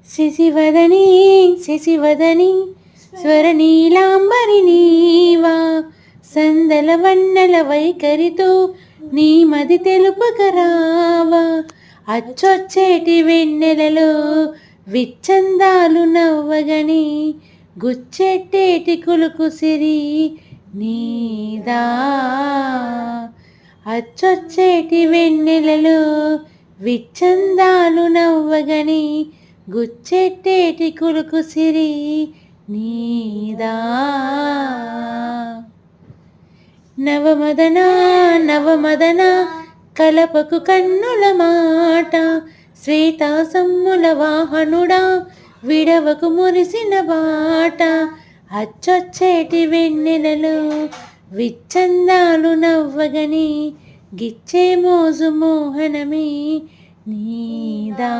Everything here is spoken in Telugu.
శశివదనీ శశివదనీ స్వరనీలాంబరి నీవా సందల వన్నెల వైఖరితో నీ మది తెలుపకరావా అచ్చొచ్చేటి వెన్నెలలో విచ్చందాలు నవ్వగని గుచ్చెట్టేటి కులుకు సిరి నీదా అచ్చొచ్చేటి వెన్నెలలో విచ్చందాలు నవ్వగని గుచ్చెట్టేటి కులుకు సిరి నీదా నవమదన నవమదన కలపకు కన్నుల మాట శ్వేతాసమ్ముల వాహనుడా విడవకు మురిసిన బాట అచ్చొచ్చేటి వెన్నెలలో విచ్చందాలు నవ్వగని గిచ్చే మోజు మోహనమే నీదా.